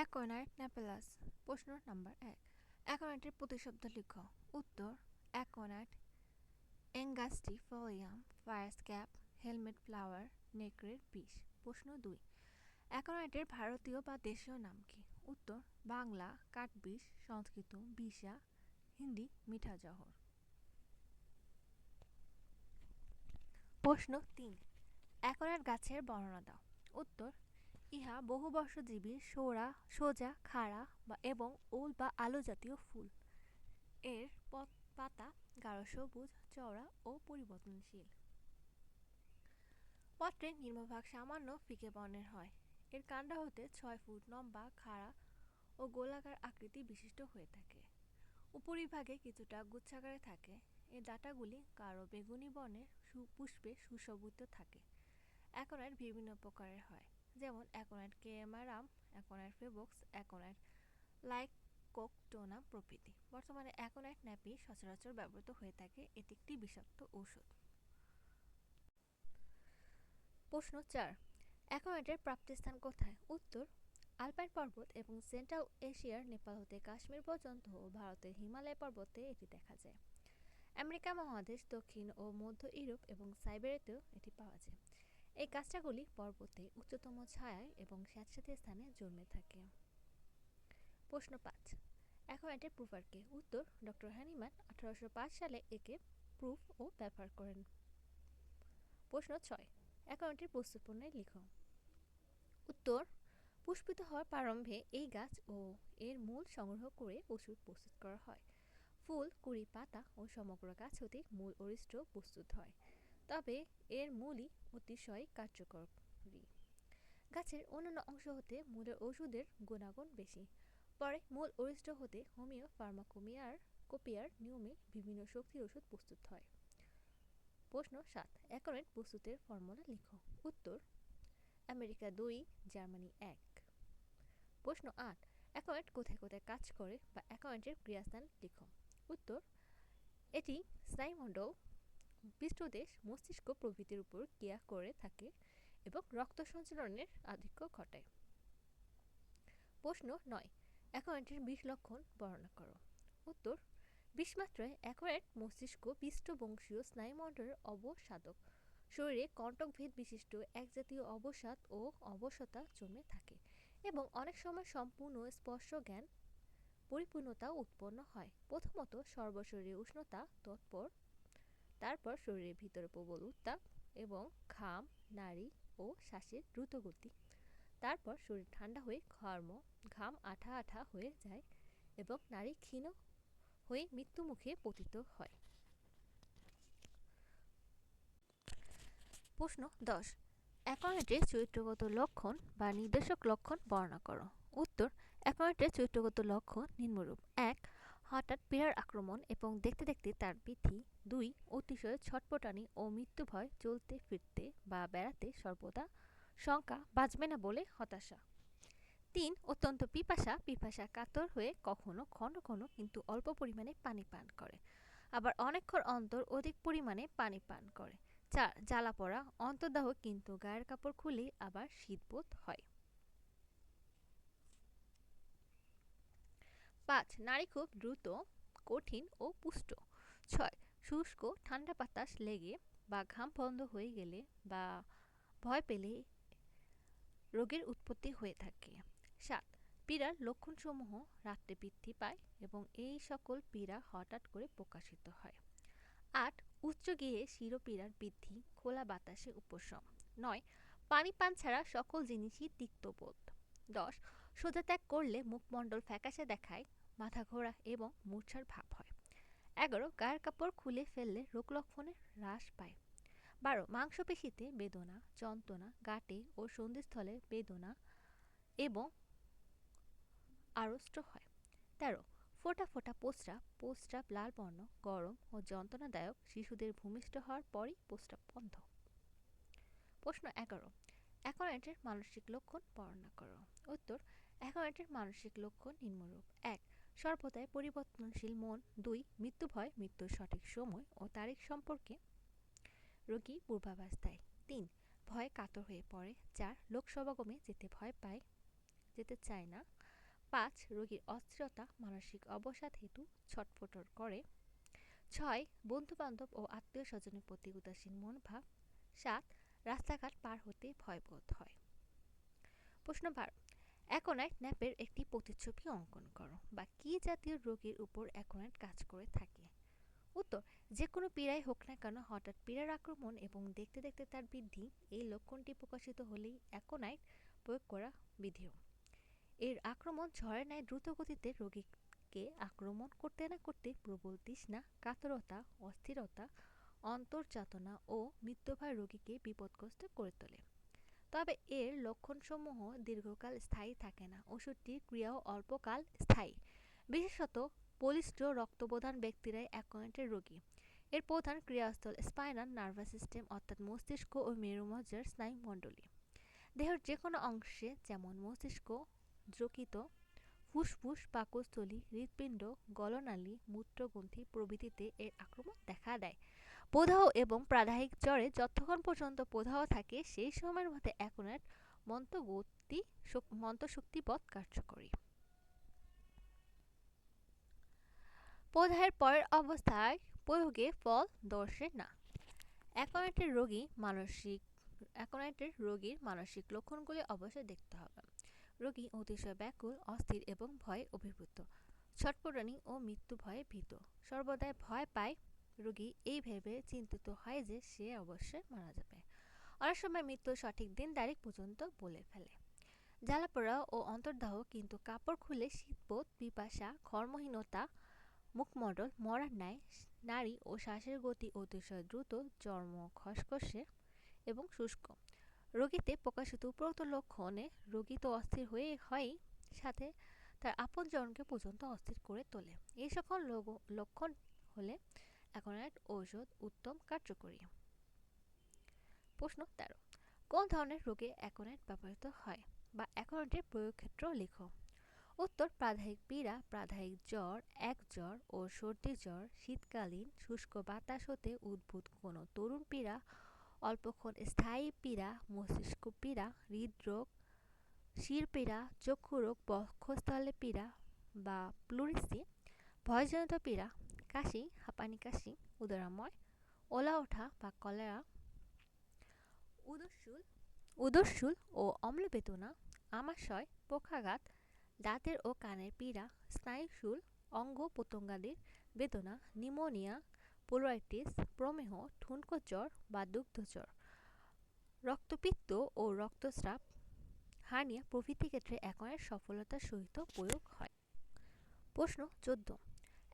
Aconite নেপেলাস। প্রশ্ন number 1। অ্যাকোনাইটের প্রতিশব্দ লিখো। উত্তর: aconite angustifolium, fire cap, helmet flower, নেকড়ের বিষ। প্রশ্ন 2। অ্যাকোনাইটের ভারতীয় বা দেশীয় নাম কি? উত্তর: বাংলা কাঠবিষ, সংস্কৃত বিশা, হিন্দি মিঠা জহর। প্রশ্ন 3। অ্যাকোনাইট গাছের বর্ণনা দাও। উত্তর: ইহা বহুবর্ষজীবী সোজা খাড়া এবং ওল বা আলু জাতীয় ফুল। এর পাতা গাঢ় সবুজ, চওড়া ও পরিবর্তনশীল। পত্রের নিম্নভাগ সামান্য ফিকে বর্ণের হয়। এর কাণ্ড হতে 6 ফুট লম্বা, খাড়া ও গোলাকার আকৃতি বিশিষ্ট হয়ে থাকে। উপরিভাগে কিছুটা গুচ্ছাকারে থাকে। এর ডাঁটাগুলি গাঢ় বেগুনি বর্ণের পুষ্পে সুশোভিত থাকে। অ্যাকোনাইট বিভিন্ন প্রকারের হয়, যেমন অ্যাকোনাইট কেমারাম, অ্যাকোনাইট ফেবক্স, অ্যাকোনাইট লাইকোকটোনা প্রভৃতি। বর্তমানে অ্যাকোনাইট ন্যাপি সচরাচর ব্যবহৃত হয়ে থাকে। এটি একটি বিষাক্ত ঔষধ। প্রশ্ন 4। অ্যাকোনাইটের প্রাপ্তিস্থান কোথায়? উত্তর: আলপাইন পর্বত এবং সেন্ট্রাল এশিয়ার নেপাল হতে কাশ্মীর পর্যন্ত ও ভারতের হিমালয় পর্বতে এটি দেখা যায়। আমেরিকা মহাদেশ, দক্ষিণ ও মধ্য ইউরোপ এবং সাইবেরিয়াতেও এটি পাওয়া যায়। এই গাছগুলি পর্বতে উচ্চতম ছায়ায় এবং স্যাঁতসেঁতে স্থানে জন্মে থাকে। প্রশ্ন 5। অ্যাকোনাইটের প্রুফার কে? উত্তর: ডক্টর হ্যানিম্যান 1805 সালে একে প্রুফ ও ব্যবহার করেন। প্রশ্ন 6। অ্যাকোনাইটের প্রস্তুতপণ্যের লিখো। উত্তর: পুষ্পিত হওয়ার প্রারম্ভে এই গাছ ও এর মূল সংগ্রহ করে ওষুধ প্রস্তুত করা হয়। ফুল, কুঁড়ি, পাতা ও সমগ্র গাছ হতে মূল অরিষ্ট প্রস্তুত হয়, তবে এর মূলই অতিশয় কার্যকরী। গাছের অন্যান্য অংশ হতে মূলের ওষুধের গুণাগুণ বেশি। পরে মূল অরিষ্ট হতে হোমিও ফার্মাকোপিয়ার নিয়মে বিভিন্ন শক্তির ওষুধ প্রস্তুত হয়। প্রশ্ন 7। অ্যাকোনাইট প্রস্তুতের ফর্মুলা লিখো। উত্তর: আমেরিকা 2, জার্মানি 1। প্রশ্ন 8। অ্যাকোনাইট কোথায় কোথায় কাজ করে বা অ্যাকোনাইটের ক্রিয়াস্থান লিখো। উত্তর: এটি স্নায়ুমণ্ডল, পৃষ্ঠদেশ, মস্তিষ্ক প্রভৃতির উপর ক্রিয়া করে থাকে এবং রক্ত সঞ্চালনের আধিক্য ঘটায়। প্রশ্ন 9। অ্যাকোনাইটের বিষ লক্ষণ বর্ণনা করো। উত্তর: বিষমাত্রায় অ্যাকোনাইট মস্তিষ্ক পৃষ্ঠবংশীয় স্নায়ুমণ্ডলের অবসাদক। শরীরে কণ্টকভেদ বিশিষ্ট একজাতীয় অবসাদ ও অবশতা জন্মে থাকে এবং অনেক সময় সম্পূর্ণ স্পর্শ জ্ঞান পরিপূর্ণতা উৎপন্ন হয়। প্রথমত সর্বশরীরে উষ্ণতা, তারপর শরীরের ভিতরে প্রবল উত্তাপ এবং ঘাম, নাড়ি ও শ্বাসের দ্রুত গতি। তারপর শরীর ঠান্ডা হয়ে ঘাম আঠা আঠা হয়ে যায় এবং নাড়ি ক্ষীণ হয়ে মৃত্যুমুখে পতিত হয়। প্রশ্ন 10। অ্যাকোনাইটের চরিত্রগত লক্ষণ বা নির্দেশক লক্ষণ বর্ণনা করো। উত্তর: অ্যাকোনাইটের চরিত্রগত লক্ষণ নিম্নরূপ: 1. হঠাৎ পীড়ার আক্রমণ এবং দেখতে দেখতে তার বৃদ্ধি। 2. অতিশয় ছটপটানি ও মৃত্যু ভয়, চলতে ফিরতে বা বেড়াতে সর্বদা শঙ্কা, বাঁচবে না বলে হতাশা। 3. অত্যন্ত পিপাসা কাতর হয়ে কখনো ঘন ঘন কিন্তু অল্প পরিমাণে পানি পান করে, আবার অনেকক্ষণ অন্তর অধিক পরিমাণে পানি পান করে। 4. জ্বালা পড়া, অন্তর্দাহ কিন্তু গায়ের কাপড় খুলেই আবার শীতবোধ হয়। 5. নাড়ি খুব দ্রুত, কঠিন ও পুষ্ট। 6. শুষ্ক ঠান্ডা বাতাস লেগে বা ঘাম বন্ধ হয়ে গেলে বা ভয় পেলে রোগের উৎপত্তি হয়ে থাকে। 7. পীড়ার লক্ষণসমূহ রাত্রে বৃদ্ধি পায় এবং এই সকল পীড়া হঠাৎ করে প্রকাশিত হয়। 8. উচ্চ গেহে শিরোপীড়ার বৃদ্ধি, খোলা বাতাসে উপশম। 9. পানি পান ছাড়া সকল জিনিসই তিক্তবোধ। 10. সোজা ত্যাগ করলে মুখমণ্ডল ফ্যাকাশে দেখায়, মাথা ঘোরা এবং মূর্ছার ভাব হয়। 11. গায়ের কাপড় খুলে ফেললে রোগ লক্ষণে হ্রাস পায়। 12. মাংসপেশিতে বেদনা, যন্ত্রণা, গাঁটে ও সন্ধিস্থলে বেদনা এবং আড়ষ্ট হয়। 13. ফোঁটা ফোঁটা প্রস্রাব লাল বর্ণ, গরম ও যন্ত্রণাদায়ক। শিশুদের ভূমিষ্ঠ হওয়ার পরই প্রস্রাব বন্ধ। প্রশ্ন 11। অ্যাকোনাইটের মানসিক লক্ষণ বর্ণনা করো। উত্তর: অ্যাকোনাইটের মানসিক লক্ষণ নিম্নরূপ: 1. সর্বদাই পরিবর্তনশীল মন। 2. মৃত্যু ভয়, মৃত্যুর সঠিক সময় ও তারিখ সম্পর্কে রোগী পূর্বাভাস দেয়। 3. ভয়ে কাতর হয়ে পড়ে। 4. লোক সমাগমে যেতে চায় না। 5. রোগীর অস্থিরতা মানসিক অবসাদ হেতু ছটফট করে। 6. বন্ধুবান্ধব ও আত্মীয় স্বজনের প্রতি উদাসীন মনোভাব। 7. রাস্তাঘাট পার হতে ভয়বোধ হয়। প্রশ্ন 12, অ্যাকোনাইট ন্যাপের একটি প্রতিচ্ছবি অঙ্কন করো। বা কি জাতীয় রোগীর উপর অ্যাকোনাইট কাজ করে থাকে? উত্তর, যে কোনো পীড়াই হোক না কেন হঠাৎ পীড়ার আক্রমণ এবং দেখতে দেখতে তার বৃদ্ধি, এই লক্ষণটি প্রকাশিত হলেই অ্যাকোনাইট প্রয়োগ করা বিধেয়। এর আক্রমণ ঝড়ের ন্যায় দ্রুত গতিতে রোগীকে আক্রমণ করতে না করতে প্রবল তৃষ্ণা, কাতরতা, অস্থিরতা, অন্তর্যাতনা ও মৃত্যুভয় রোগীকে বিপদগ্রস্ত করে তোলে। তবে এর লক্ষণসমূহ দীর্ঘকাল স্থায়ী থাকে না। ওষুধটির ক্রিয়াও অল্পকাল স্থায়ী। বিশেষত বলিষ্ঠ রক্তপ্রদান ব্যক্তিরাই অ্যাকোনাইটের রোগী। এর প্রধান ক্রিয়াস্থল স্পাইনাল নার্ভাস সিস্টেম অর্থাৎ মস্তিষ্ক ও মেরুমজ্জার স্নায়ুমণ্ডলী। দেহের যে কোনো অংশে যেমন মস্তিষ্ক, যকৃত, ফুসফুস, পাকস্থলী, হৃৎপিণ্ড, গলনালী, মূত্রগ্রন্থি প্রভৃতিতে এর আক্রমণ দেখা দেয়। প্রদাহ এবং প্রাদাহিক জ্বরে যতক্ষণ পর্যন্ত প্রদাহ থাকে সেই সময়ের মধ্যে অ্যাকোনাইট মন্ত্রশক্তিবৎ কার্যকরী। প্রদাহের পরের অবস্থায় প্রয়োগে ফল দর্শে না। অ্যাকোনাইটের রোগীর মানসিক লক্ষণগুলি অবশ্যই দেখতে হবে। রোগী অতিশয় ব্যাকুল, অস্থির এবং ভয়ে অভিভূত, ছটফটানি ও মৃত্যু ভয়ে ভীত, সর্বদাই ভয় পায়। রোগী এই ভেবে চিন্তিত হয় যে সে অবশ্যই মারা যাবে। অনেক সময় মৃত্যুর সঠিক দিন তারিখ পর্যন্ত বলে ফেলে। জ্বালাপোড়া ও অন্তর্দাহ, কিন্তু কাপড় খুলে শীতবোধ, পিপাসা, কর্মহীনতা, মুখমণ্ডল মরার ন্যায়, নাড়ি ও শ্বাসের গতি অতিশয় দ্রুত, চর্ম খসখসে এবং শুষ্ক। রোগীতে প্রকাশিত উপরোক্ত লক্ষণে রোগী তো অস্থির হয়ই, সাথে তার আপনজনকে পর্যন্ত অস্থির করে তোলে। এই সকল লক্ষণ হলে অ্যাকোনাইট ঔষধ উত্তম কার্যকরী। প্রশ্ন 13, কোন ধরনের রোগে অ্যাকোনাইট ব্যবহৃত হয়? বা অ্যাকোনাইটের প্রয়োগক্ষেত্র লেখো। উত্তর, প্রাদাহিক পীড়া, প্রাদাহিক জ্বর, একজ্বর ও সর্দি জ্বর, শীতকালীন শুষ্ক বাতাস হতে উদ্ভূত কোনো তরুণ পীড়া, অল্পক্ষণ স্থায়ী পীড়া, মস্তিষ্ক পীড়া, হৃদরোগ, শিরপীড়া, চক্ষুরোগ, বক্ষস্থলে পীড়া বা প্লুরিসি, ভয়জনিত পীড়া, কাশি, হাঁপানি কাশি, উদরাময়, ওলা ওঠা বা কলেরা, উদরশুল ও অম্লবেদনা, আমাশয়, পক্ষাঘাত, দাঁতের ও কানের পীড়া, স্নায়ুশূল, অঙ্গ প্রত্যঙ্গাদির বেদনা, নিউমোনিয়া, পোলারাইটিস, প্রমেহ, ঠুনকো জ্বর বা দুগ্ধজ্বর, রক্তপিত্ত ও রক্তস্রাব, হার্নিয়া প্রভৃতি ক্ষেত্রে অ্যাকোনাইট সফলতার সহিত প্রয়োগ হয়। প্রশ্ন 14,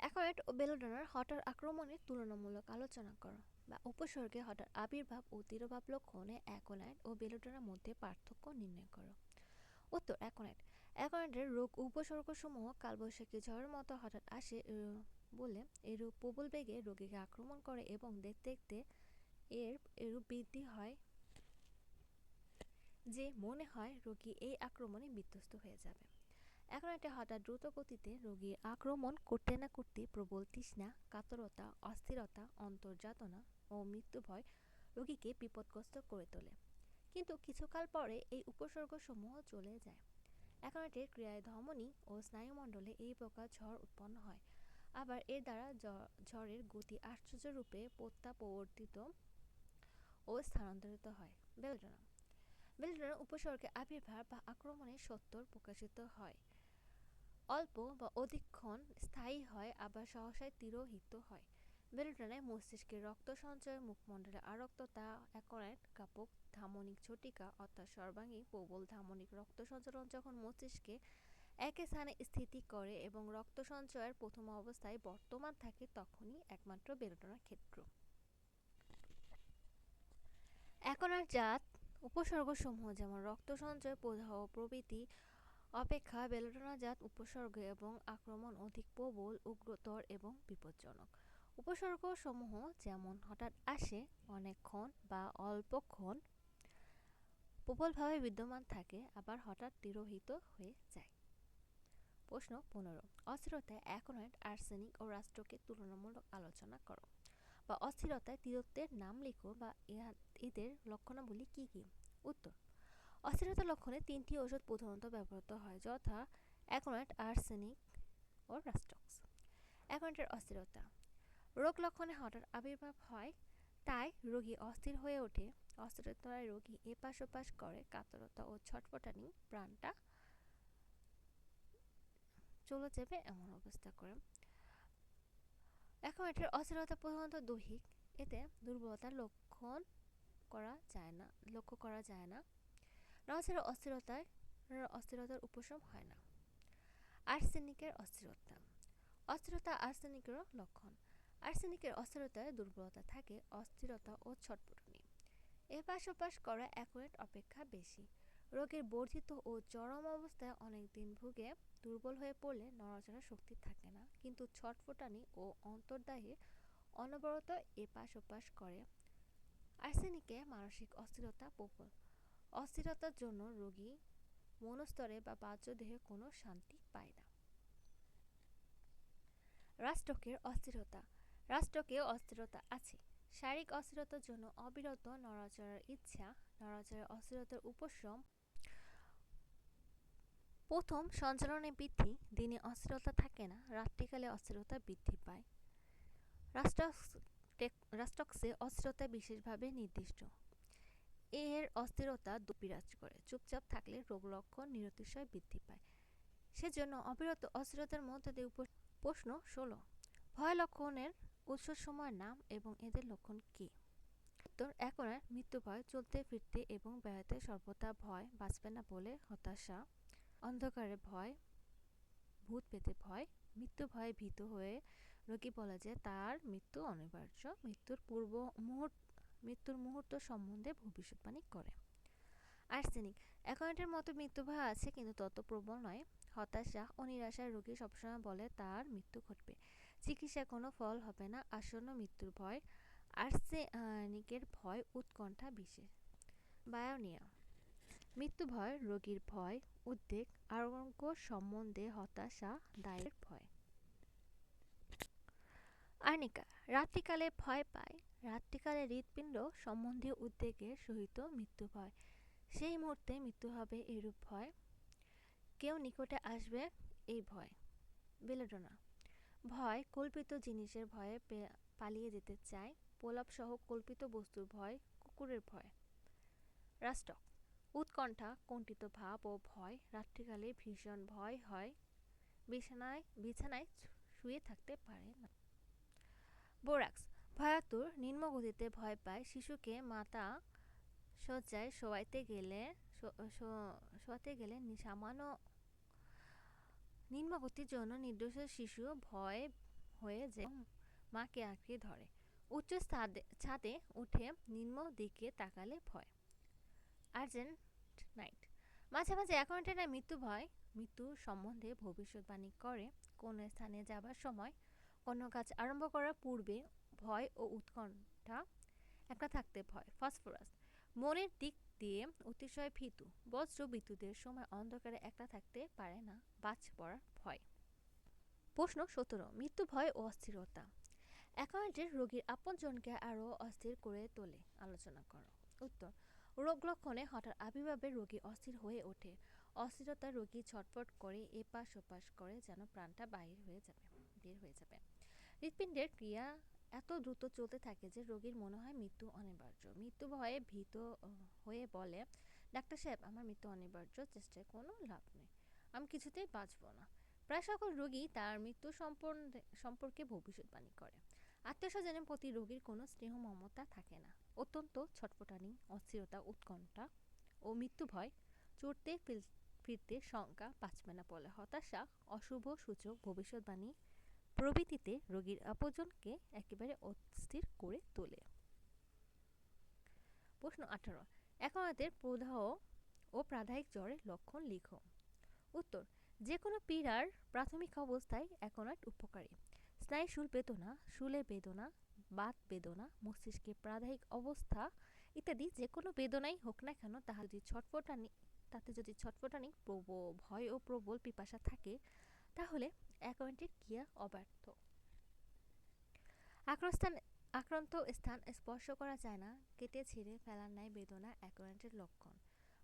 অ্যাকোনাইট ও বেলোডোনার হঠাৎ আক্রমণের তুলনামূলক আলোচনা করো। বা উপসর্গে হঠাৎ আবির্ভাব ও তিরোভাব লক্ষণে অ্যাকোনাইট ও বেলোডোনার মধ্যে পার্থক্য নির্ণয় করো। উত্তর, অ্যাকোনাইটের রোগ উপসর্গসমূহ কালবৈশাখী ঝড়ের মতো হঠাৎ আসে বলে এরূপ প্রবল বেগে রোগীকে আক্রমণ করে এবং দেখতে দেখতে এরূপ বৃদ্ধি হয় যে মনে হয় রোগী এই আক্রমণে বিধ্বস্ত হয়ে যাবে। অ্যাকোনাইটে হঠাৎ দ্রুত গতিতে রোগীর আক্রমণ করতে না করতে প্রবল তৃষ্ণা, কাতরতা, অস্থিরতা, অন্তর্যাতনা ও মৃত্যুভয় রোগীকে বিপদগ্রস্ত করে তোলে। কিন্তু কিছুকাল পরে এই উপসর্গসমূহ চলে যায়। অ্যাকোনাইটের ক্রিয়ায় ধমনী ও স্নায়ুমণ্ডলে এই প্রকার ঝড় উৎপন্ন হয়। আবার এর দ্বারা ঝড়ের গতি আশ্চর্যরূপে প্রত্যাবর্তিত ও স্থানান্তরিত হয়। বেলোডোনা উপসর্গে আবির্ভাব বা আক্রমণের সত্তর প্রকাশিত হয়, অল্প বা অধিকক্ষণ স্থায়ী হয়, আবার সহসাই তিরোহিত হয়। বেলোডোনায় মস্তিষ্কে রক্ত সঞ্চয়, মুখমণ্ডলে আরক্ততা, অ্যাকোনাইট কাপক ধামনিক ঝটিকা অর্থাৎ সর্বাঙ্গীন প্রবল ধামনিক রক্ত সঞ্চালন যখন মস্তিষ্কে একই স্থানে স্থিতি করে এবং রক্ত সঞ্চয়ের প্রথম অবস্থায় বর্তমান থাকে, তখনই একমাত্র বেলোডোনার ক্ষেত্র। অ্যাকোনাইট জাত উপসর্গসমূহ যেমন রক্ত সঞ্চয়, প্রদাহ প্রভৃতি অপেক্ষা বেলোডোনা জাত উপসর্গ এবং আক্রমণ অধিক প্রবল, উগ্রতর এবং বিপজ্জনক। উপসর্গসমূহ যেমন হঠাৎ আসে, অনেকক্ষণ বা অল্পক্ষণ প্রবলভাবে বিদ্যমান থাকে, আবার হঠাৎ তিরোহিত হয়ে যায়। প্রশ্ন 15, অস্থিরতায় অ্যাকোনাইট, আর্সেনিক ও রাস্ট্রকের তুলনামূলক আলোচনা করো। বা অস্থিরতায় তিরোত্বের নাম লেখো। বা এদের লক্ষণাবলী কি কি? উত্তর, অস্থিরতার লক্ষণে তিনটি ওষুধ প্রধানত ব্যবহৃত হয়, যথা অ্যাকোনাইট, আর্সেনিক ও রাস্টক্স। অ্যাকোনাইটের অস্থিরতা। রোগ লক্ষণে হঠাৎ আবির্ভাব হয়, তাই রোগী অস্থির হয়ে ওঠে। অস্থিরতায় রোগী এপাশ ওপাশ করে, কাতরতা ও ছটফটানি, প্রাণটা চলে যাবে এমন অবস্থা করে। অ্যাকোনাইটের অস্থিরতা প্রধানত দৈহিক, এতে দুর্বলতার লক্ষ্য করা যায় না। নড়াচড়ার অস্থিরতার উপশম হয় না। আর্সেনিকের অস্থিরতা। অস্থিরতা আর্সেনিকেরও লক্ষণ। আর্সেনিকের অস্থিরতায় দুর্বলতা থাকে, অস্থিরতা ও ছটফটানি। এপাশ ওপাশ করা অ্যাকোনাইট অপেক্ষা বেশি। রোগীর বর্ধিত ও চরম অবস্থায় অনেক দিন ভুগে দুর্বল হয়ে পড়লে নড়াচড়ার শক্তি থাকে না, কিন্তু ছটফটানি ও অন্তর্দাহে অনবরত এপাশ ওপাশ করে। আর্সেনিকে মানসিক অস্থিরতা প্রবল। অস্থিরতার জন্য রোগী মনস্তরে বা বাহ্য দেহে কোনো শান্তি পায় না। রাস্টকের অস্থিরতা। রাস্টকেও অস্থিরতা আছে। শারীরিক অস্থিরতার জন্য অবিরত নড়াচড়ার ইচ্ছা, নড়াচড়ার অস্থিরতার উপশম, প্রথম সঞ্চালনে বৃদ্ধি, দিনে অস্থিরতা থাকে না, রাত্রিকালে অস্থিরতা বৃদ্ধি পায়। রাস্টক্সে অস্থিরতা বিশেষভাবে নির্দিষ্ট। এর অস্থিরতা বিরাজ করে, চুপচাপ থাকলে রোগ লক্ষণ নিরতিশয় বৃদ্ধি পায়। সেজন্য অবিরত অস্থিরতার মধ্য দিয়ে প্রশ্ন 16, ভয় লক্ষণের উৎসসমূহের নাম এবং এদের লক্ষণ কী? উত্তর: অ্যাকোনাইট, মৃত্যু ভয়, চলতে ফিরতে এবং বেড়াতে সর্বদা ভয়, বাঁচবে না বলে হতাশা, অন্ধকারে ভয়, ভূত পেতে ভয়, মৃত্যু ভয়ে ভীত হয়ে রোগী বলে যে তার মৃত্যু অনিবার্য, মৃত্যুর মুহূর্ত সম্বন্ধে ভবিষ্যৎবাণী করে। আর্সেনিক। অ্যাকোনাইটের মতো মৃত্যু ভয় আছে, কিন্তু তত প্রবল নয়। হতাশা ও নিরাশায় রোগী সবসময় বলে তার মৃত্যু ঘটবে, চিকিৎসায় কোনো ফল হবে না, আসন্ন মৃত্যুর ভয়। আর্সেনিকের ভয়, উৎকণ্ঠা বিশেষ। বায়োনিয়া। মৃত্যু ভয়, রোগীর ভয়, উদ্বেগ, আরোগ্য সম্বন্ধে হতাশা, দায়ের ভয়। আর্নিকা। রাত্রিকালে ভয় পায়, রাত্রিকালে হৃৎপিণ্ড সম্বন্ধীয় উদ্বেগের সহিত মৃত্যু ভয়, সেই মুহূর্তে মৃত্যু হবে এরূপ ভয়, কেউ নিকটে আসবে এই ভয়। বেলেডোনা। ভয়, কল্পিত জিনিসের ভয়ে পালিয়ে যেতে চায়, প্রলাপসহ কল্পিত বস্তুর ভয়, কুকুরের ভয়। রাস্টক। উৎকণ্ঠা, কণ্ঠিত ভাব ও ভয়, রাত্রিকালে ভীষণ ভয় হয়, বিছানায় শুয়ে থাকতে পারে না। বোরাক্স। ভয়াতুর, নিম্নগতিতে ভয় পায়, শিশুকে মাতা শয্যায় শোয়াতে গেলে সামান্য নিম্নগতির জন্য নির্দোষ শিশু ভয় হয়ে যে মাকে আঁকড়ে ধরে। উচ্চ ছাদে উঠে নিম্ন দিকে তাকালে ভয়। আর্জেন্ট মাঝে মাঝে অ্যাকোনাইটের মৃত্যু সম্বন্ধে ভবিষ্যৎবাণী করে। কোন স্থানে যাবার সময়, কোনো কাজ আরম্ভ করার পূর্বে ভয় ও উৎকণ্ঠা, একা থাকতে ভয়। ফসফরাস। মনের দিক দিয়ে অতিশয় ভীতু, বজ্র বিদ্যুতের সময় অন্ধকারে একা থাকতে পারে না, বাজ পড়ার ভয়। প্রশ্ন 17, মৃত্যু ভয় ও অস্থিরতা। অ্যাকোনাইটের রোগীর আপনজনকে আরও অস্থির করে তোলে, আলোচনা করো। উত্তর: রোগ লক্ষণে হঠাৎ আবির্ভাবে রোগী অস্থির হয়ে ওঠে। অস্থিরতায় রোগী ছটফট করে, এপাশ ওপাশ করে, যেন প্রাণটা বের হয়ে যাবে। হৃৎপিণ্ডের ক্রিয়া এত দ্রুত চলতে থাকে যে রোগীর মনে হয় মৃত্যু অনিবার্য। মৃত্যু ভয়ে ভীত হয়ে বলে, ডাক্তার সাহেব, আমার মৃত্যু অনিবার্য, চেষ্টায় কোনো লাভ নেই, আমি কিছুতেই বাঁচব না। প্রায় সকল রোগী তার মৃত্যু সম্পর্কে ভবিষ্যৎবাণী করে। আত্মীয়স্বজনের প্রতি রোগীর কোনো স্নেহ মমতা থাকে না। অত্যন্ত ছটফটানি, অস্থিরতা, উৎকণ্ঠা ও মৃত্যু ভয়, চড়তে ফিরতে শঙ্কা, বাঁচবে না বলে হতাশা, অশুভ সূচক ভবিষ্যৎবাণী প্রভৃতিতে রোগীর আপনজনকে একেবারে অস্থির করে তোলে। প্রশ্ন 18, অ্যাকোনাইটের প্রদাহ ও প্রাদায়িক জ্বরের লক্ষণ লিখো। উত্তর: যে কোনো পীড়ার প্রাথমিক অবস্থায় অ্যাকোনাইট উপকারী। স্নায়ু শুলে বেদনা, বাত বেদনা, মস্তিষ্কে প্রাদায়িক অবস্থা ইত্যাদি যে কোনো বেদনাই হোক না কেন, তাতে যদি ছটফটানি, ভয় ও প্রবল পিপাসা থাকে, তাহলে অ্যাকোনাইটের ক্রিয়া অব্যর্থ। আক্রান্ত স্থান স্পর্শ করা যায় না, কেটে ছিঁড়ে ফেলার ন্যায় বেদনা অ্যাকোনাইটের লক্ষণ।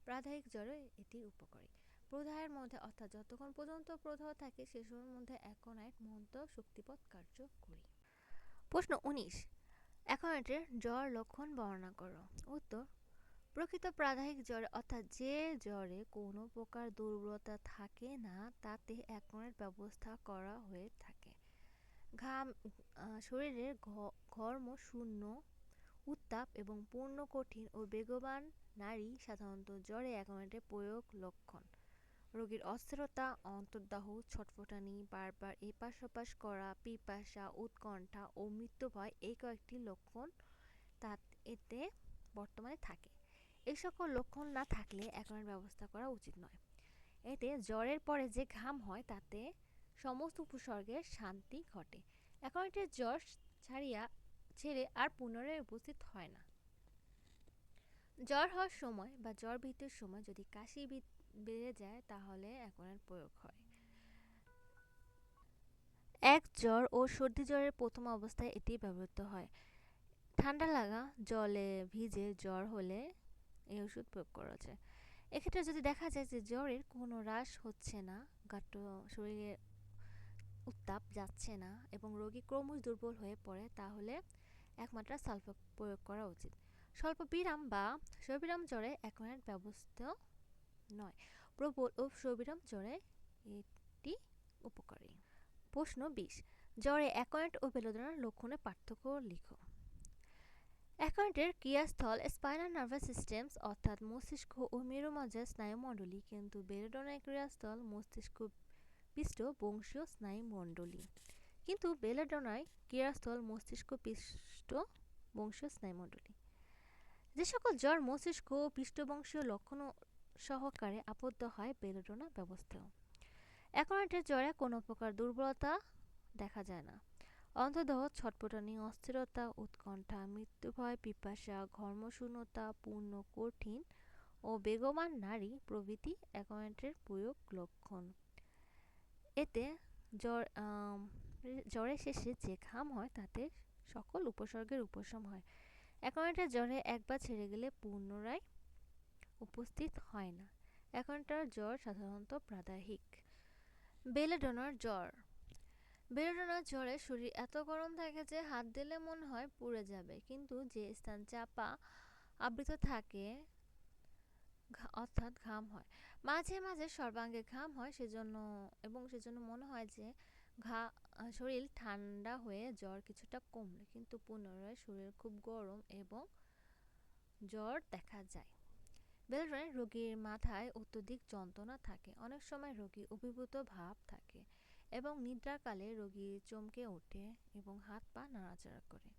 প্রাদায়িক জ্বরে এটি উপকারী। প্রদাহের মধ্যে, অর্থাৎ যতক্ষণ পর্যন্ত প্রদাহ থাকে সে সময়ের মধ্যে অ্যাকোনাইট মন্ত শক্তিপথ কার্যকরী। প্রশ্ন 19, অ্যাকোনাইটের জ্বর লক্ষণ বর্ণনা করো। উত্তর: প্রকৃত প্রাদাহিক জ্বরে, অর্থাৎ যে জ্বরে কোনো প্রকার দুর্বলতা থাকে না, তাতে অ্যাকোনাইট ব্যবস্থা করা হয়ে থাকে। ঘাম, শরীরের ঘর্ম শূন্য, উত্তাপ এবং পূর্ণ কঠিন ও বেগবান নারী সাধারণত জ্বরে অ্যাকোনাইটের প্রয়োগ লক্ষণ। রোগীর অস্থিরতা, অন্তর্দাহ, ছটফটানি, বারবার এপাশ ওপাশ করা, পিপাসা, উৎকণ্ঠা ও মৃত্যুভয় এই কয়েকটি লক্ষণ এতে বর্তমানে থাকে। এই সকল লক্ষণ না থাকলে অ্যাকোনাইট ব্যবস্থা করা উচিত নয়। এতে জ্বরের পরে যে ঘাম হয় তাতে সমস্ত উপসর্গের শান্তি ঘটে। অ্যাকোনাইটের জ্বর ছেড়ে আর পুনরায় উপস্থিত হয় না। জ্বর হওয়ার সময় বা জ্বর ভীতির সময় যদি কাশি বেড়ে যায় তাহলে অ্যাকোনাইট প্রয়োগ হয়। এক জ্বর ও সর্দি জ্বরের প্রথম অবস্থায় এটি ব্যবহৃত হয়। ঠান্ডা লাগা, জলে ভিজে জ্বর হলে এই ওষুধ প্রয়োগ করা যায়। এক্ষেত্রে যদি দেখা যায় যে জ্বরের কোনো হ্রাস হচ্ছে না, শরীরে উত্তাপ যাচ্ছে না এবং রোগী ক্রমশ দুর্বল হয়ে পড়ে, তাহলে একমাত্রা সালফা প্রয়োগ করা উচিত। স্বল্প বিরাম বা সবিরাম জ্বরে অ্যাকোনাইট ব্যবস্থা নয়। প্রবল ও সবিরাম জ্বরে এটি উপকারী। প্রশ্ন 20, জ্বরে অ্যাকোনাইট ও বেলোডোনার লক্ষণে পার্থক্য লিখো। অ্যাকোনাইটের ক্রিয়াস্থল স্পাইনাল নার্ভাস সিস্টেম, অর্থাৎ মস্তিষ্ক ও মেরুমজ্জার স্নায়ুমণ্ডলী, কিন্তু বেলোডোনার ক্রিয়াস্থল মস্তিষ্ক পৃষ্ঠ বংশীয় স্নায়ুমণ্ডলী। যে সকল জ্বর মস্তিষ্ক ও পৃষ্ঠবংশীয় লক্ষণ সহকারে আবদ্ধ হয় বেলোডোনা ব্যবস্থাও। অ্যাকোনাইটের জ্বরে কোনো প্রকার দুর্বলতা দেখা যায় না। অন্তর্দাহ, ছটফটানি, অস্থিরতা, উৎকণ্ঠা, মৃত্যুভয়, পিপাসা, ঘর্মশূন্যতা, পূর্ণ কঠিন ও বেগবান নারী প্রভৃতি অ্যাকোনাইটের প্রয়োগ লক্ষণ। এতে জ্বরের শেষে যে ঘাম হয় তাতে সকল উপসর্গের উপশম হয়। অ্যাকোনাইটের জ্বরে একবার ছেড়ে গেলে পুনরায় উপস্থিত হয় না। অ্যাকোনাইটের জ্বর সাধারণত প্রাদাহিক। বেলোডোনার জ্বর। বেলোডোনার জ্বরে শরীর এত গরম থাকে যে হাত দিলে মনে হয় পুড়ে যাবে, কিন্তু যে স্থান চাপা আবৃত থাকে অর্থাৎ ঘাম হয়। মাঝে মাঝে সর্বাঙ্গে ঘাম হয়, সেজন্য মনে হয় যে শরীর ঠান্ডা হয়ে জ্বর কিছুটা কমলো, কিন্তু পুনরায় শরীর খুব গরম এবং জ্বর দেখা যায়। বেলোডোনায় রোগীর মাথায় অত্যধিক যন্ত্রণা থাকে। অনেক সময় রোগী অভিভূত ভাব থাকে এবং নিদ্রাকালে রোগী চমকে ওঠে এবং হাত পা নাড়াচাড়া করে।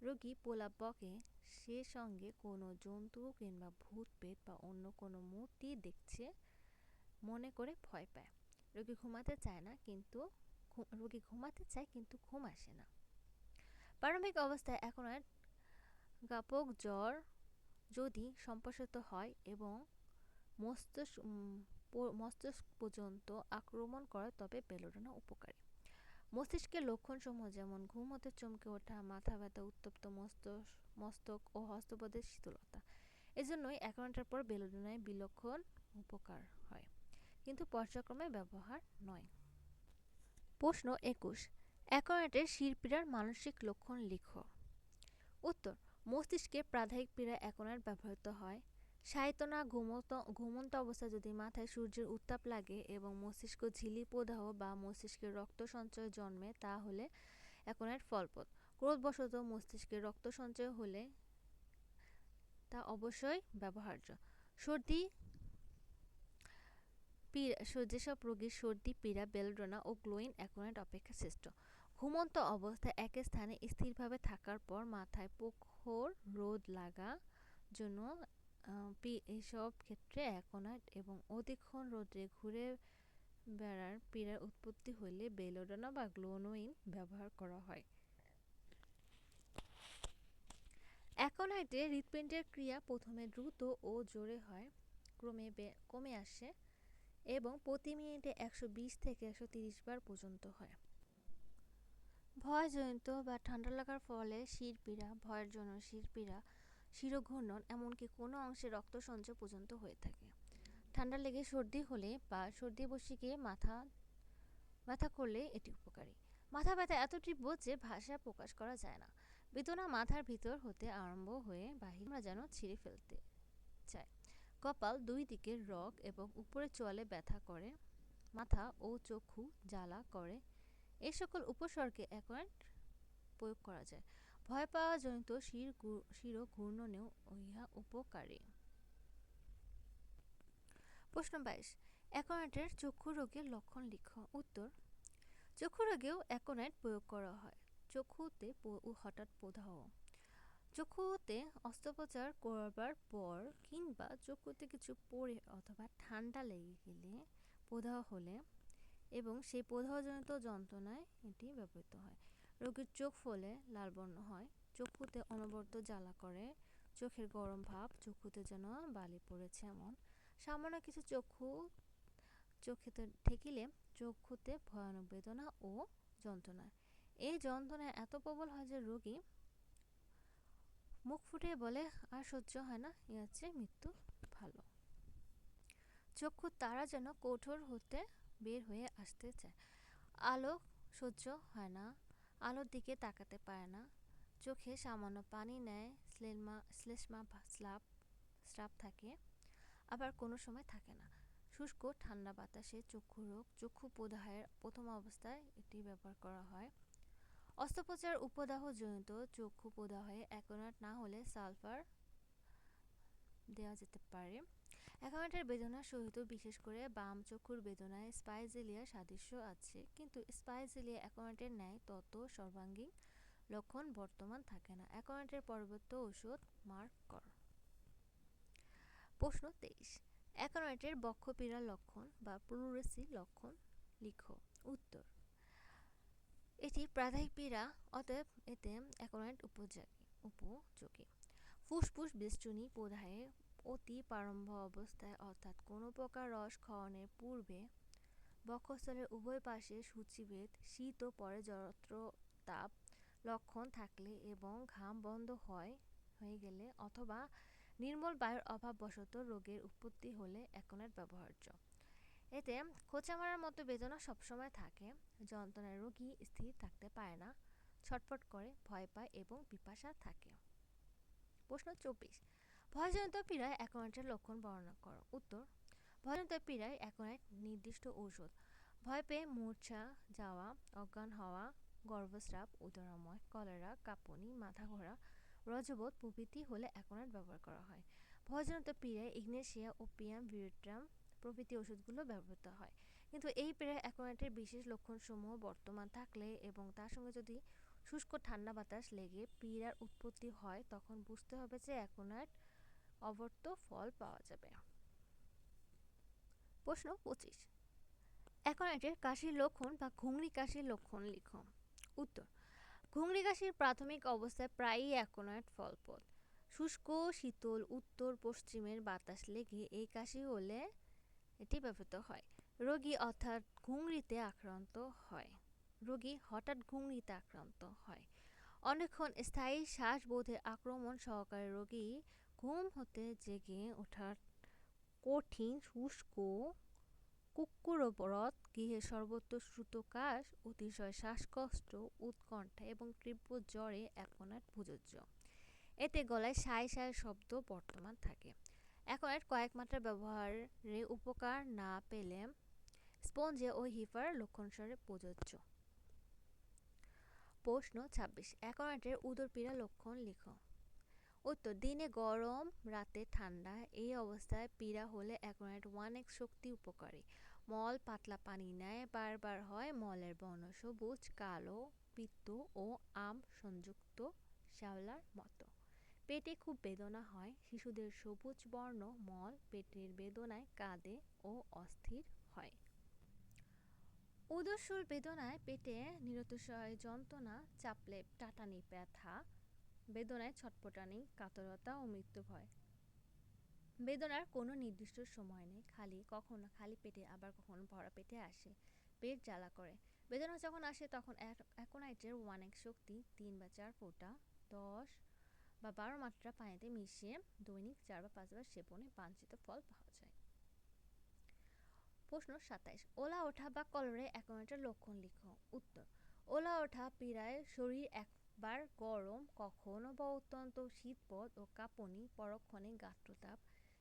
রোগী প্রলাপ বকে, সে সঙ্গে কোনো জন্তু কিংবা ভূত প্রেত বা অন্য কোনো মূর্তি দেখছে মনে করে ভয় পায়। রোগী ঘুমাতে চায় কিন্তু ঘুম আসে না। প্রারম্ভিক অবস্থায় অ্যাকোনাইট জ্ঞাপক জ্বর যদি সম্প্রসারিত হয় এবং মস্তিষ্ক পর্যন্ত আক্রমণ করে তবে বেলোডোনা উপকারী। মস্তিষ্কের লক্ষণসমূহ যেমন ঘুম হতে চমকে ওঠা, মাথা ব্যথা, উত্তপ্ত মস্তক ও হস্তপদের শীতলতা। এজন্যই অ্যাকোনাইটের পর বেলোডোনায় বিলক্ষণ উপকার হয়, কিন্তু পর্যায়ক্রমে ব্যবহার নয়। প্রশ্ন 21, অ্যাকোনাইটের শিরপীড়ার মানসিক লক্ষণ লিখো। উত্তর: মস্তিষ্কে প্রাদাহিক পীড়ায় অ্যাকোনাইট ব্যবহৃত হয়। শায়িত না ঘুমন্ত অবস্থায় যদি মাথায় সূর্যের উত্তাপ লাগে এবং মস্তিষ্ক ঝিল্লি প্রদাহ বা মস্তিষ্কের রক্ত সঞ্চয় জন্মে, তাহলে অ্যাকোনাইট ফলপ্রদ। ক্রোধবশত মস্তিষ্কে রক্ত সঞ্চয় হলে তা অবশ্যই ব্যবহার্য। যেসব রোগীর সর্দি পীড়া বেলোডোনা ও গ্লোইন অ্যাকোনাইট অপেক্ষা শ্রেষ্ঠ। ঘুমন্ত অবস্থায় এক স্থানে স্থিরভাবে থাকার পর মাথায় প্রখর রোদ লাগা জন্য এসব ক্ষেত্রে অ্যাকোনাইট এবং অধিকক্ষণ রোদে ঘুরে বেড়ার পীড়ার উৎপত্তি হলে বেলোডোনা বা গ্লোইন ব্যবহার করা হয়। অ্যাকোনাইটে হৃৎপিণ্ডের ক্রিয়া প্রথমে দ্রুত ও জোরে হয়, ক্রমে কমে আসে এবং প্রতি মিনিটে 120 থেকে 130 বার পর্যন্ত হয়। ভয়জনিত বা ঠান্ডা লাগার ফলে শিরপীড়া, ভয়ের জন্য শিরপীড়া, শিরঘূর্ণন, এমনকি কোনো অংশে রক্ত সঞ্চয় পর্যন্ত হয়ে থাকে। ঠান্ডা লেগে সর্দি হলে বা সর্দি বসে গিয়ে মাথা ব্যথা করলে এটি উপকারী। মাথা ব্যথা এত তীব্র যে ভাষা প্রকাশ করা যায় না। বেদনা মাথার ভিতর হতে আরম্ভ হয়ে বাহির আমরা যেন ছিঁড়ে ফেলতে চায়। কপাল দুই দিকের রগ এবং উপরের চোয়ালে ব্যথা করে, মাথা ও চক্ষু জ্বালা করে। এই সকল উপসর্গে অ্যাকোয়াট প্রয়োগ করা যায়। ভয় পাওয়া জনিত শির ঘূর্ণনেও ইহা উপকারী। প্রশ্ন 22, অ্যাকোনাইটের চক্ষু রোগের লক্ষণ লিখো। উত্তর: চক্ষু রোগেও অ্যাকোনাইট প্রয়োগ করা হয়। চক্ষুতে হঠাৎ প্রদাহ, চক্ষুতে অস্ত্রোপচার করবার পর কিংবা চক্ষুতে কিছু পড়ে অথবা ঠান্ডা লেগে গেলে, প্রদাহ হলে এবং সেই প্রদাহজনিত যন্ত্রণায় এটি ব্যবহৃত হয়। রোগীর চোখ ফলে লাল বর্ণ হয়, চক্ষুতে অনবরত জ্বালা করে, চোখের গরম ভাব, চক্ষুতে যেন বালি পড়েছে এমন, সামান্য কিছু চোখেতে ঠেকিলে চক্ষুতে ভয়ানক বেদনা ও যন্ত্রণা। এই যন্ত্রণা এত প্রবল হয় যে রোগী মুখ ফুটিয়ে বলে, আর সহ্য হয় না, এর চেয়ে মৃত্যু ভালো। চক্ষুর তারা যেন কঠোর হতে বের হয়ে আসতে চায়। আলো সহ্য হয় না, আলোর দিকে তাকাতে পারে না, চোখে সামান্য পানি নেয় শ্লেষ্মা স্রাব থাকে, আবার কোনো সময় থাকে না। শুষ্ক ঠান্ডা বাতাসে চক্ষু রোগ, চক্ষু প্রদাহের প্রথম অবস্থায় এটি ব্যবহার করা হয়। অস্ত্রোপচার উপদাহজনিত চক্ষু প্রদাহে অ্যাকোনাইট না হলে সালফার দেওয়া যেতে পারে। অ্যাকোনাইটের বেদনা সহিত বিশেষ করে বাম চক্ষুর বেদনায় স্পাইজেলিয়া সাদৃশ্য আছে, কিন্তু স্পাইজেলিয়া অ্যাকোনাইটের ন্যায় তত সর্বাঙ্গীন লক্ষণ বর্তমান থাকে না। অ্যাকোনাইটের পরবর্তী ওষুধ মার্কর। প্রশ্ন 23, অ্যাকোনাইটের বক্ষপীড়ার লক্ষণ বা প্লুরেসি লক্ষণ লিখো। উত্তর: এটি প্রাদায়িক পীড়া, অতএব এতে অ্যাকোনাইট উপযোগী। ফুসফুস বেষ্টনী প্রদাহে অতি প্রারম্ভ অবস্থায় অর্থাৎ কোনো প্রকার রস ক্ষরণের পূর্বে, বক্ষস্থলের উভয় পাশে সূচিভেদ, শীত ও পরে জড়ত্বতাপ লক্ষণ থাকলে এবং ঘাম বন্ধ হয়ে গেলে অথবা নির্মল বায়ুর অভাববশত রোগের উৎপত্তি হলে অ্যাকোনাইট ব্যবহার্য। এতে খোঁচা মারার মতো বেদনা সবসময় থাকে, যন্ত্রণায় রোগী স্থির থাকতে পারে না, ছটফট করে, ভয় পায় এবং পিপাসা থাকে। প্রশ্ন 24, ভয়জনিত পীড়ায় অ্যাকোনাইটের লক্ষণ বর্ণনা করো। উত্তর: ভয়জনিত পীড়ায় অ্যাকোনাইট নির্দিষ্ট ঔষধ। ভয় পেয়ে মূর্ছা যাওয়া, অজ্ঞান হওয়া, গর্ভস্রাব, উদরাময়, কলেরা, কাঁপুনি, মাথা ঘোরা, রজবোধ প্রভৃতি হলে অ্যাকোনাইট ব্যবহার করা হয়। ভয়জনিত পীড়ায় ইগনেশিয়া, ওপিয়াম, ভিরিট্রাম প্রভৃতি ওষুধগুলো ব্যবহৃত হয়। কিন্তু এই পীড়ায় অ্যাকোনাইটের বিশেষ লক্ষণসমূহ বর্তমান থাকলে এবং তার সঙ্গে যদি শুষ্ক ঠান্ডা বাতাস লেগে পীড়ার উৎপত্তি হয়, তখন বুঝতে হবে যে অ্যাকোনাইট অব্যর্থ ফল পাওয়া যাবে। প্রশ্ন 25, অ্যাকোনাইটের কাশির লক্ষণ বা ঘুংরি কাশির লক্ষণ লিখো। উত্তর: ঘুংরি কাশির প্রাথমিক অবস্থায় প্রায়ই অ্যাকোনাইট ফলপ্রদ। শুষ্ক শীতল উত্তর পশ্চিমের বাতাস লেগে এই কাশি হলে এটি ব্যবহৃত হয়। রোগী হঠাৎ ঘুংরিতে আক্রান্ত হয়। অনেকক্ষণ স্থায়ী শ্বাসবোধের আক্রমণ সহকারে রোগী ঘুম হতে জেগে ওঠার কঠিন শুষ্ক কুক্কুরবরত, গৃহে সর্বত্র শ্রুতকাশ, অতিশয় শ্বাসকষ্ট, উৎকণ্ঠা এবং তীব্র জ্বরে অ্যাকোনাইট প্রযোজ্য। এতে গলায় সাঁই সাঁই শব্দ বর্তমান থাকে। অ্যাকোনাইট কয়েক মাত্রা ব্যবহারে উপকার না পেলে স্পঞ্জে ও হিফার লক্ষণস্বরে প্রযোজ্য। প্রশ্ন 26, অ্যাকোনাইটের উদরপীড়া লক্ষণ লিখো। উত্তর: দিনে গরম, রাতে ঠান্ডা। এই অবস্থায় পীড়া হলে অ্যাকোনাইট 1x শক্তি উপকারী। মল পাতলা পানি ন্যায় বারবার হয়, মলের বর্ণ সবুজ, কালো, পিত্ত ও আম সংযুক্ত শ্যাওলার মতো। পেটে খুব বেদনা হয়, শিশুদের সবুজ বর্ণ মল পেটের বেদনায় কাঁদে ও অস্থির হয়। উদরশুল বেদনায়, পেটে নিরতিশয় যন্ত্রণা, চাপলে টাটানি ব্যথা, বেদনায় ছটফটানি, কাতরতা ও মৃত্যু ভয়। বেদনার কোনো নির্দিষ্ট সময় নেই, কখনো খালি পেটে আবার কখনো ভরা পেটে আসে, পেট জ্বালা করে। বেদনা যখন আসে তখন অ্যাকোনাইটের 1x শক্তি 3 বা 4 ফোঁটা 10 বা 12 মাত্রা পানিতে মিশিয়ে দৈনিক 4 বা 5 বার সেবনে বাঞ্ছিত ফল পাওয়া যায়। প্রশ্ন ২৭, ওলা ওঠা বা কলরে অ্যাকুয়ারেটের লক্ষণ লিখো। উত্তর, ওলা ওঠা পীড়ায় শরীর একবার গরম, কখনো বা অত্যন্ত শীতবোধ ও কাঁপুনি, পরক্ষণে গাত্রতাপ,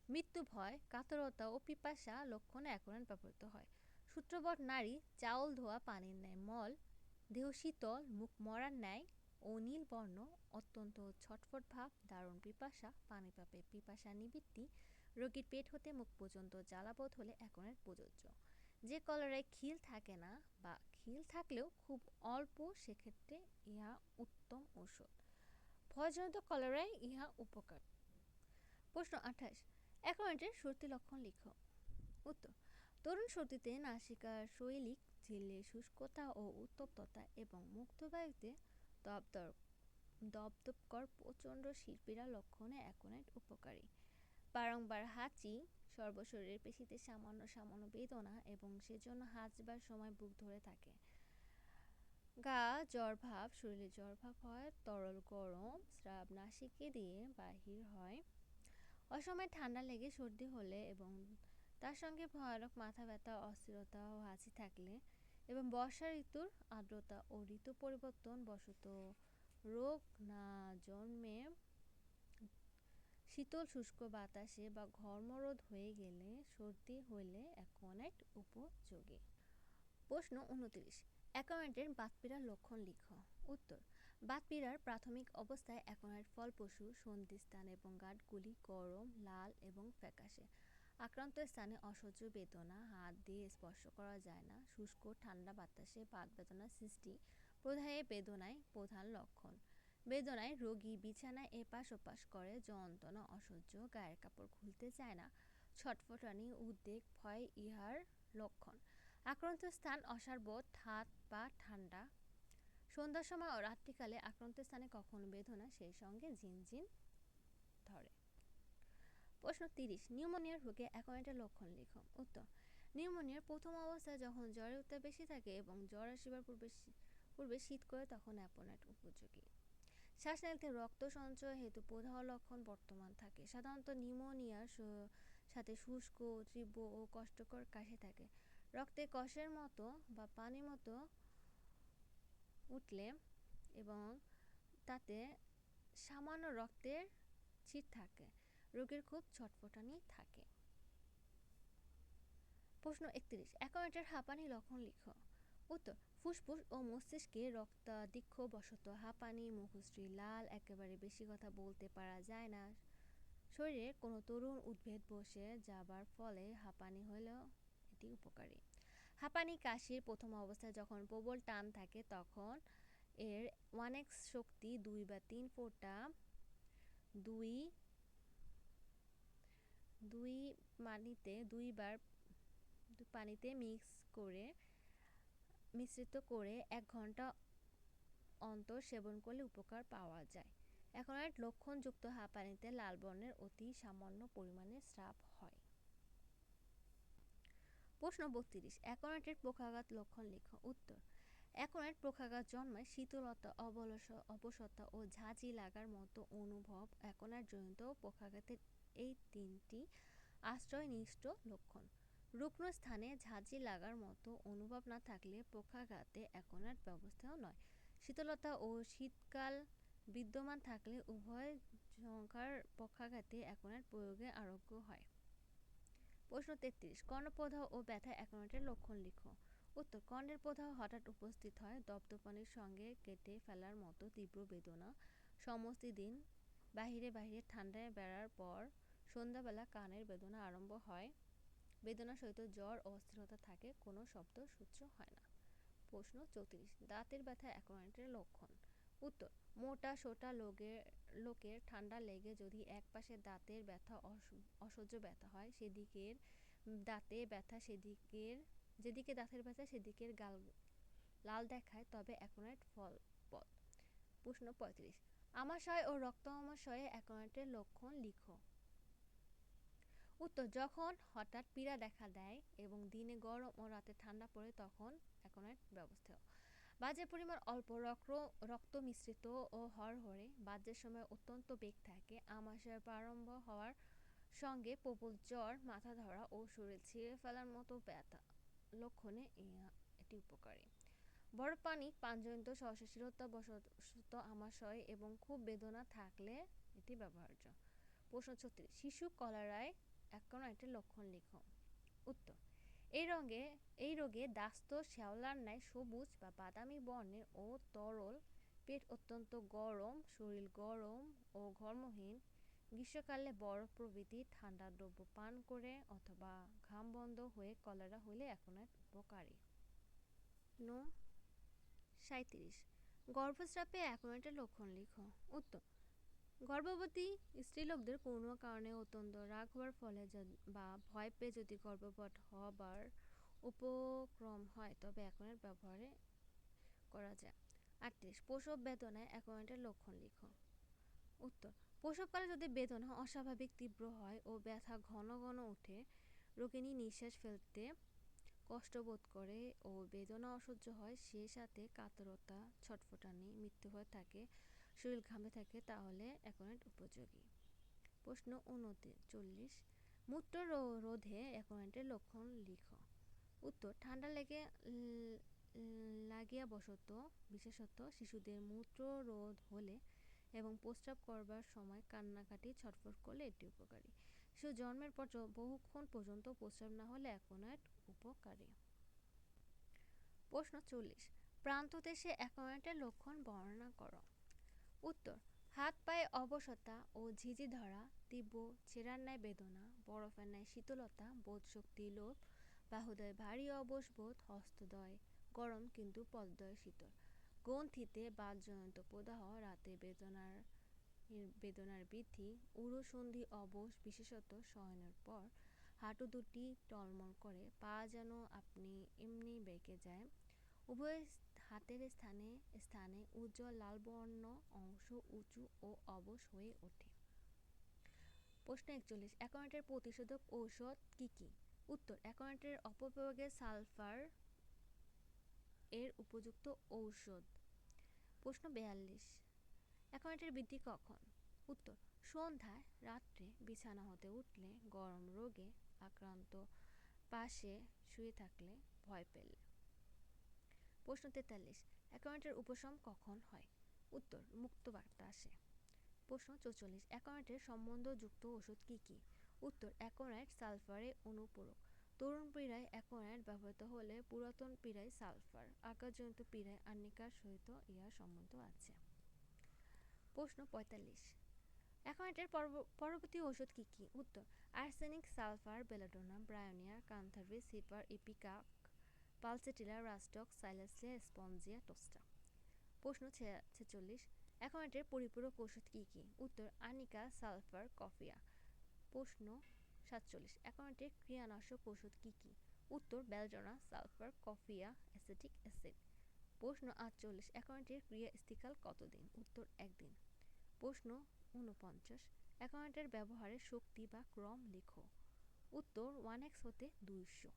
মৃত্যু ভয়, কাতরতা ও পিপাসা লক্ষণে অ্যাকুয়ারেট ব্যবহৃত হয়। সূত্রবৎ নারী, চাউল ধোয়া পানির ন্যায় মল, দেহ শীতল, মুখ মরার ন্যায় ও নীল বর্ণ, অত্যন্ত ছটফট ভাব, দারুণ পিপাসা, পানিপাপে পিপাসা নিবৃত্তি, রোগীর পেট হতে মুখ পর্যন্ত জ্বালাবোধ হলে অ্যাকুয়ারেট প্রযোজ্য। যে কলেরায় খিল থাকে না বা খিল থাকলেও খুব অল্প, সেক্ষেত্রে ইহা উত্তম ঔষধ। ভয়জনিত কলেরায় ইহা উপকার। প্রশ্ন ২৮, অ্যাকুয়ারেটের সর্দি লক্ষণ লিখো। উত্তর, তরুণ সর্দিতে নাসিকার শৈলিক ঝিল্লির শুষ্কতা ও উত্তপ্ততা এবং মুক্তবায়ুতে দপদপকর প্রচণ্ড শিরপীড়া লক্ষণে অ্যাকুয়ারেট উপকারী। বারংবার হাঁচি, সর্বশরীরের পেশিতে সামান্য সামান্য বেদনা এবং সেজন্য হাঁচবার সময় বুক ধরে থাকে, গা জ্বর ভাব, শরীরে জ্বর ভাব হয়, তরল গরম স্রাব নাসিকে দিয়ে বাহির হয়, অসময়ে ঠান্ডা লেগে সর্দি হলে এবং তার সঙ্গে ভয়ানক মাথা ব্যথা, অস্থিরতা ও হাঁচি থাকলে, এবং বর্ষা ঋতুর আর্দ্রতা ও ঋতু পরিবর্তন বশত রোগ না জন্মে শীতল শুষ্ক বাতাসে বা ঘর্মরোধ হয়ে গেলে সর্দি হইলে অ্যাকুয়ারেট উপযোগী। প্রশ্ন ২৯, অ্যাকুয়ারেটের বাতপীড়ার লক্ষণ লিখো। উত্তর, বাতপীড়ার প্রাথমিক অবস্থায় অ্যাকুয়ারেট ফলপ্রসূ, সন্ধিস্থান এবং গাঁটগুলি গরম, লাল এবং ফ্যাকাশে, আক্রান্ত স্থানে অসহ্য বেদনা, হাত দিয়ে স্পর্শ করা যায় না, শুষ্ক ঠান্ডা বাতাসে বাত বেদনা সৃষ্টি, প্রদাহে বেদনায় প্রধান লক্ষণ। বেদনায় রোগী বিছানায় এপাশ ওপাশ করে, যন্ত্রণা অসহ্য, গায়ের কাপড় খুলতে চায় না, ছটফটানি, উদ্বেগ, ভয় ইহার লক্ষণ। আক্রান্ত স্থান অসাড়বোধ, হাত পা ঠান্ডা, সন্ধ্যার সময় ও রাত্রিকালে আক্রান্ত স্থানে কখনো বেদনা, সেই সঙ্গে ঝিনঝিন ধরে। প্রশ্ন ৩০, নিউমোনিয়ার রোগে অ্যাকুয়ারেটের লক্ষণ লিখো। উত্তর, নিউমোনিয়ার প্রথম অবস্থায় যখন জ্বরের উত্তাপ বেশি থাকে এবং জ্বর আসিবার পূর্বে শীত করে, তখন অ্যাকুয়ারেট উপযোগী। শ্বাসনালীতে রক্ত সঞ্চয় হেতু প্রদাহ লক্ষণ বর্তমান থাকে। সাধারণত নিউমোনিয়ার সাথে শুষ্ক, তীব্র ও কষ্টকর কাশি থাকে। রক্তে কষের মতো বা পানির মতো উঠলে এবং তাতে সামান্য রক্তের ছিট থাকে, রোগীর খুব ছটফটানি থাকে। প্রশ্ন ৩১, অ্যাকুয়ারেটের হাঁপানি লক্ষণ লিখো। উত্তর, ফুসফুস ও মস্তিষ্কে রক্তাধিক্য বশত হাঁপানি, মুখশ্রী লাল, একেবারে বেশি কথা বলতে পারা যায় না, শরীরে কোনো তরুণ উদ্ভিদ বসে যাবার ফলে হাঁপানি হলেও এটি উপকারী। হাঁপানি কাশির প্রথম অবস্থায় যখন প্রবল টান থাকে, তখন এর 1x শক্তি 2 বা 3 ফোঁটা পানিতে মিশ্রিত করে 1 ঘন্টা অন্তর সেবন করলে উপকার পাওয়া যায়। অ্যাকুয়ারেট লক্ষণযুক্ত হাঁপানিতে লাল বর্ণের অতি সামান্য পরিমাণে স্রাব হয়। প্রশ্ন ৩২, অ্যাকুয়ারেটের পক্ষাঘাত লক্ষণ লিখো। উত্তর, অ্যাকুয়ারেট পক্ষাঘাত জন্মায় শীতলতা, অবসতা ও ঝাঁঝি লাগার মতো অনুভব। অ্যাকুয়ারেট জনিত পক্ষাঘাতের এই 3টি আশ্রয়নিষ্ঠ লক্ষণ। রুগ্ন স্থানে ঝাঁঝি লাগার মতো অনুভব না থাকলে পক্ষাঘাতে অ্যাকুয়ারেট ব্যবস্থেয় নয়। শীতলতা ও শীতকাল বিদ্যমান থাকলে উভয় ঝঙ্কার পক্ষাঘাতে অ্যাকুয়ারেট প্রয়োগে আরোগ্য হয়। প্রশ্ন ৩৩, কর্ণপ্রদাহ ও ব্যথা অ্যাকুয়ারেটের লক্ষণ লিখো। উত্তর, কর্ণের প্রদাহ হঠাৎ উপস্থিত হয়, দপদপানির সঙ্গে কেটে ফেলার মতো তীব্র বেদনা, সমস্ত দিন বাহিরে বাহিরে ঠান্ডায় বেড়ার পর সন্ধ্যাবেলা কানের বেদনা আরম্ভ হয়, বেদনার সহিত জ্বর ও অস্থিরতা থাকে, কোনো শব্দ সহ্য হয় না। প্রশ্ন ৩৪, দাঁতের ব্যথা অ্যাকুয়ারেটের লক্ষণ। উত্তর, মোটা সোটা লোকের ঠান্ডা লেগে যদি এক পাশের দাঁতের ব্যথা অসহ্য ব্যথা হয়, যেদিকে দাঁতের ব্যথা সেদিকের গাল লাল দেখায়, তবে অ্যাকুয়ারেট ফলপ্রদ। প্রশ্ন ৩৫, আমাশয় ও রক্ত আমাশয়ে অ্যাকুয়ারেটের লক্ষণ লিখো। উত্তর, যখন হঠাৎ পীড়া দেখা দেয় এবং দিনে গরম ও রাতে ঠান্ডা পড়ে, তখন অ্যাকুয়ারেট ব্যবস্থেয়। বাজের পরিমাণ অল্প, রক্ত মিশ্রিত ও হরহরে, বাজের সময় অত্যন্ত বেগ থাকে, আমাশয় প্রারম্ভ হওয়ার সঙ্গে প্রবল জ্বর, মাথা ধরা ও শরীর ছিঁড়ে ফেলার মতো ব্যথা লক্ষণে এটি উপকারী। বরফ পানি পানজনিত সহসাশীলতাবশত আমাশয় এবং খুব বেদনা থাকলে এটি ব্যবহার্য। প্রশ্ন 36, শিশু কলেরায় অ্যাকিউনাইটের লক্ষণ লিখো। উত্তর, এই রোগে দাস্ত শ্যাওলার ন্যায় সবুজ বা বাদামি বর্ণের ও তরল, পেট অত্যন্ত গরম, শরীর গরম ও ঘর্মহীন, গ্রীষ্মকালে বরফ প্রভৃতি ঠান্ডা দ্রব্য পান করে অথবা ঘাম বন্ধ হয়ে কলেরা হলে অ্যাকিউনাইট উপকারী। 37, গর্ভস্রাবে অ্যাকিউনাইটের লক্ষণ লিখো। উত্তর, গর্ভবতী স্ত্রীলোকদের কোনো কারণে অত্যন্ত রাগ হওয়ার ফলে বা ভয় পেয়ে যদি গর্ভপাত হবার উপক্রম হয় তবে অ্যাকিউনাইট ব্যবহার করা যায়। 38, প্রসব বেদনায় অ্যাকিউনাইটের লক্ষণ লিখো। উত্তর, প্রসবকালে যদি বেদনা অস্বাভাবিক তীব্র হয় ও ব্যথা ঘন ঘন ওঠে, রোগিণী নিঃশ্বাস ফেলতে কষ্ট বোধ করে ও বেদনা অসহ্য হয়, সে সাথে কাতরতা, ছটফটানি, মৃত্যু হয়ে থাকে, শরীর ঘামে থাকে, তাহলে অ্যাকিউনাইট উপযোগী। প্রশ্ন 39, মূত্র রোধে অ্যাকিউনাইটের লক্ষণ লিখো। উত্তর, ঠান্ডা লাগিয়া বশত বিশেষত শিশুদের মূত্র রোধ হলে এবং প্রস্রাব করবার সময় কান্নাকাটি, ছটফট করলে এটি উপকারী। শিশু জন্মের পর বহুক্ষণ পর্যন্ত প্রস্রাব না হলে অ্যাকিউনাইট উপকারী। প্রশ্ন 40, প্রান্তদেশে অ্যাকিউনাইটের লক্ষণ বর্ণনা করো। উত্তর, হাত পায়ে অবশতা ও ঝিঝি ধরা, তীব্র ছেঁড়ার ন্যায় বেদনা, বরফের ন্যায় শীতলতা, বোধশক্তি লোপ, বাহুদ্বয় ভারী অবশ বোধ, হস্তদ্বয় গরম কিন্তু পদদ্বয় শীতল, গ্রন্থিতে বাতজনিত প্রদাহ, রাতে বেদনার বৃদ্ধি, উরুসন্ধি অবশ বিশেষত শয়নের পর, হাঁটু দুটি টলমল করে, পা যেন আপনি এমনি বেঁকে যায়, উভয় হাতের স্থানে উজ্জ্বল লালবর্ণ অংশ উঁচু ও অবশ হয়ে ওঠে। প্রশ্ন 41, অ্যাকিউনাইটের প্রতিষেধক ঔষধ কি কি? উত্তর, অ্যাকিউনাইটের অপপ্রয়োগে সালফার এর উপযুক্ত ঔষধ। প্রশ্ন 42, অ্যাকিউনাইটের বৃদ্ধি কখন? উত্তর, সন্ধ্যায়, রাত্রে, বিছানা হতে উঠলে, গরম রোগে আক্রান্ত পাশে শুয়ে থাকলে, ভয় পেলে। প্রশ্ন 43, অ্যাকিউনাইটের উপশম কখন হয়? উত্তর, মুক্ত বাতাসে। প্রশ্ন 44, অ্যাকিউনাইটের সম্বন্ধযুক্ত ওষুধ কি কি? উত্তর, অ্যাকিউনাইট সালফারে অনুপূরক। তরুণ পীড়ায় অ্যাকিউনাইট ব্যবহৃত হলে পুরাতন পীড়ায় সালফার, আঘাতজনিত পীড়ায় আর্নিকার সহিত ইহার সম্বন্ধ আছে। প্রশ্ন 45, অ্যাকিউনাইটের পরবর্তী ওষুধ কি কি? উত্তর, arsenic, sulphur, belladonna, bryonia, cantharis, hepar, ipecac, pulsatilla, rhus tox, silicea, spongia, tosta. প্রশ্ন 46, অ্যাকিউনাইটের পরিপূরক ওষুধ কি কি? উত্তর, আর্নিকা, সালফার, কফিয়া। প্রশ্ন 47, অ্যাকিউনাইটের ক্রিয়ানাশক ওষুধ কি কি? উত্তর, বেলডোনা, সালফার, কফিয়া, অ্যাসিটিক অ্যাসিড। প্রশ্ন 48, অ্যাকিউনাইটের ক্রিয়াস্থিকাল কতদিন? উত্তর, 1 দিন। প্রশ্ন 49, অ্যাকিউনাইটের ব্যবহারের শক্তি বা ক্রম লেখো। উত্তর, 1x হতে 200।